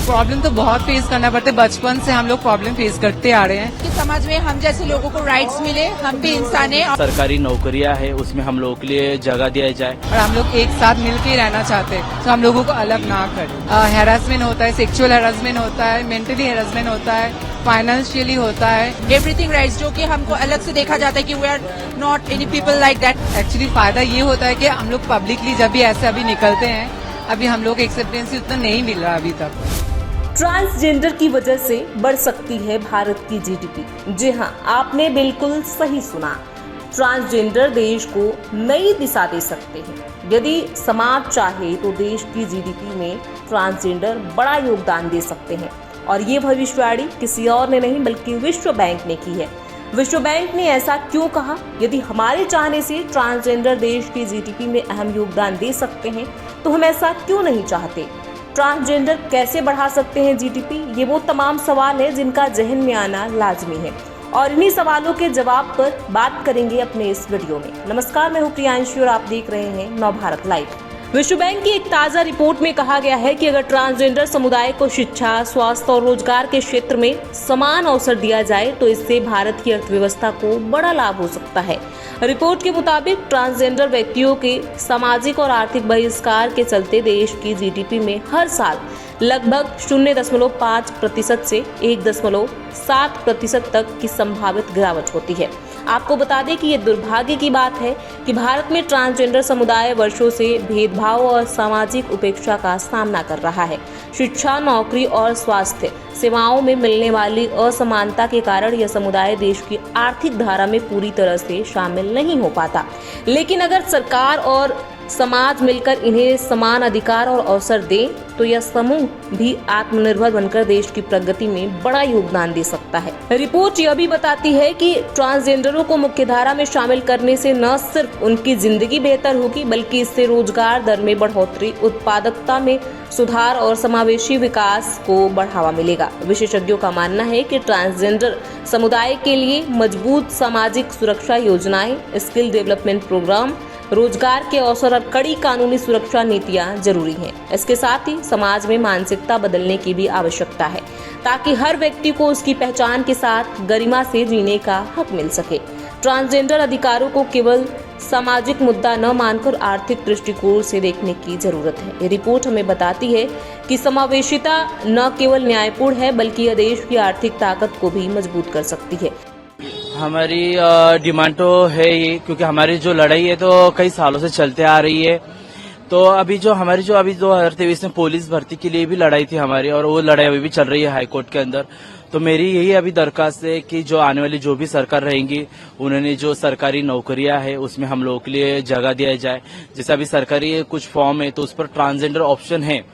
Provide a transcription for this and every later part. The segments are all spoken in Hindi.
प्रॉब्लम तो बहुत फेस करना पड़ता है, बचपन से हम लोग प्रॉब्लम फेस करते आ रहे हैं कि समाज में हम जैसे लोगों को राइट्स मिले, हम भी इंसान हैं। सरकारी नौकरियां है उसमें हम लोगों के लिए जगह दिया जाए और हम लोग एक साथ मिलकर ही रहना चाहते हैं, तो हम लोगों को अलग ना करें। हैरासमेंट होता है, सेक्सुअल हैरासमेंट होता है, मेंटली हैरासमेंट होता है, फाइनेंशियली होता है। एवरीथिंग राइट्स जो कि हमको अलग से देखा जाता है कि we are not any people like that. Actually फायदा ये होता है कि हम लोग पब्लिकली जब भी ऐसे अभी निकलते हैं, अभी हम लोग एक्सेप्टेंस उतना नहीं मिल रहा अभी तक। ट्रांसजेंडर की वजह से बढ़ सकती है भारत की जीडीपी। जी हां, आपने बिल्कुल सही सुना। ट्रांसजेंडर देश को नई दिशा दे सकते हैं। यदि समाज चाहे तो देश की जीडीपी में ट्रांसजेंडर बड़ा योगदान दे सकते हैं। और ये भविष्यवाणी किसी और ने नहीं बल्कि विश्व बैंक ने की है। विश्व बैंक ने ऐसा क्यों कहा? यदि हमारे चाहने से ट्रांसजेंडर देश की जीडीपी में अहम योगदान दे सकते हैं तो हम ऐसा क्यों नहीं चाहते? ट्रांसजेंडर कैसे बढ़ा सकते हैं जीडीपी? ये वो तमाम सवाल है जिनका जहन में आना लाजमी है और इन्हीं सवालों के जवाब पर बात करेंगे अपने इस वीडियो में। नमस्कार, मैं हूं प्रियांशु और आप देख रहे हैं नवभारत लाइव। विश्व बैंक की एक ताजा रिपोर्ट में कहा गया है कि अगर ट्रांसजेंडर समुदाय को शिक्षा, स्वास्थ्य और रोजगार के क्षेत्र में समान अवसर दिया जाए तो इससे भारत की अर्थव्यवस्था को बड़ा लाभ हो सकता है। रिपोर्ट के मुताबिक ट्रांसजेंडर व्यक्तियों के सामाजिक और आर्थिक बहिष्कार के चलते देश की जीडीपी में हर साल लगभग 0.5% से 1.7% तक की संभावित गिरावट होती है। आपको बता दें कि ये दुर्भाग्य की बात है कि भारत में ट्रांसजेंडर समुदाय वर्षों से भेदभाव और सामाजिक उपेक्षा का सामना कर रहा है। शिक्षा, नौकरी और स्वास्थ्य सेवाओं में मिलने वाली असमानता के कारण यह समुदाय देश की आर्थिक धारा में पूरी तरह से शामिल नहीं हो पाता। लेकिन अगर सरकार और समाज मिलकर इन्हें समान अधिकार और अवसर दें तो यह समूह भी आत्मनिर्भर बनकर देश की प्रगति में बड़ा योगदान दे सकता है। रिपोर्ट यह भी बताती है कि ट्रांसजेंडरों को मुख्यधारा में शामिल करने से न सिर्फ उनकी जिंदगी बेहतर होगी बल्कि इससे रोजगार दर में बढ़ोतरी, उत्पादकता में सुधार और समावेशी विकास को बढ़ावा मिलेगा। विशेषज्ञों का मानना है कि ट्रांसजेंडर समुदाय के लिए मजबूत सामाजिक सुरक्षा योजनाएं, स्किल डेवलपमेंट प्रोग्राम, रोजगार के अवसर और कड़ी कानूनी सुरक्षा नीतियां जरूरी हैं। इसके साथ ही समाज में मानसिकता बदलने की भी आवश्यकता है ताकि हर व्यक्ति को उसकी पहचान के साथ गरिमा से जीने का हक मिल सके। ट्रांसजेंडर अधिकारों को केवल सामाजिक मुद्दा न मानकर आर्थिक दृष्टिकोण से देखने की जरूरत है। ये रिपोर्ट हमें बताती है कि समावेशिता न केवल न्यायपूर्ण है बल्कि यह देश की आर्थिक ताकत को भी मजबूत कर सकती है। हमारी डिमांड तो है ही, क्योंकि हमारी जो लड़ाई है तो कई सालों से चलते आ रही है। तो अभी जो हमारी जो अभी 2023 में पुलिस भर्ती के लिए भी लड़ाई थी हमारी, और वो लड़ाई अभी भी चल रही है हाई कोर्ट के अंदर। तो मेरी यही अभी दरखास्त है कि जो आने वाली जो भी सरकार रहेंगी उन्होंने जो सरकारी नौकरियां है उसमें हम लोगों के लिए जगह दिया जाए। जैसे अभी सरकारी कुछ फॉर्म है तो उस पर ट्रांसजेंडर ऑप्शन है,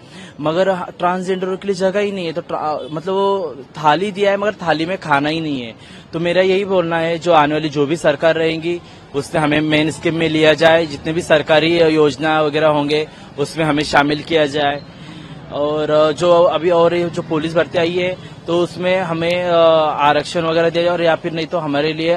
मगर ट्रांसजेंडरों के लिए जगह ही नहीं है। तो मतलब वो थाली दिया है मगर थाली में खाना ही नहीं है। तो मेरा यही बोलना है जो आने वाली जो भी सरकार रहेंगी उससे हमें मेन स्कीम में लिया जाए, जितने भी सरकारी योजना वगैरह होंगे उसमें हमें शामिल किया जाए। और जो अभी और जो पुलिस भर्ती आई है तो उसमें हमें आरक्षण वगैरह दिया जाए, और या फिर नहीं तो हमारे लिए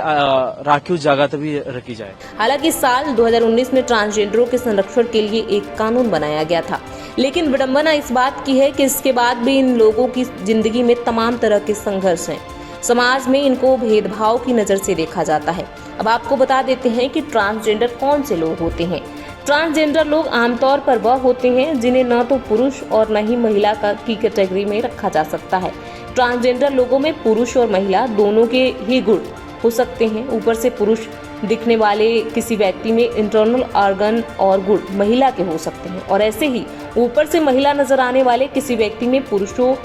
राखीव जगह तो भी रखी जाए। हालांकि साल 2019 में ट्रांसजेंडरों के संरक्षण के लिए एक कानून बनाया गया था, लेकिन विडंबना इस बात की है कि इसके बाद भी इन लोगों की जिंदगी में तमाम तरह के संघर्ष हैं। समाज में इनको भेदभाव की नजर से देखा जाता है। अब आपको बता देते हैं कि ट्रांसजेंडर कौन से लोग होते हैं। ट्रांसजेंडर लोग आमतौर पर वह होते हैं जिन्हें न तो पुरुष और न ही महिला की कैटेगरी में रखा जा सकता है। ट्रांसजेंडर लोगों में पुरुष और महिला दोनों के ही गुण हो सकते हैं। ऊपर से पुरुष दिखने वाले किसी व्यक्ति में इंटरनल ऑर्गन और गुण महिला के हो सकते हैं, और ऐसे ही ऊपर से महिला नजर आने वाले किसी व्यक्ति में पुरुषों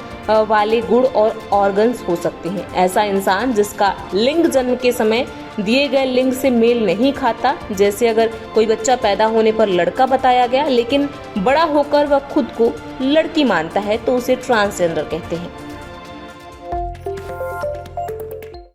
वाले गुण और ऑर्गन्स हो सकते हैं। ऐसा इंसान जिसका लिंग जन्म के समय दिए गए लिंग से मेल नहीं खाता, जैसे अगर कोई बच्चा पैदा होने पर लड़का बताया गया लेकिन बड़ा होकर वह खुद को लड़की मानता है तो उसे ट्रांसजेंडर कहते हैं।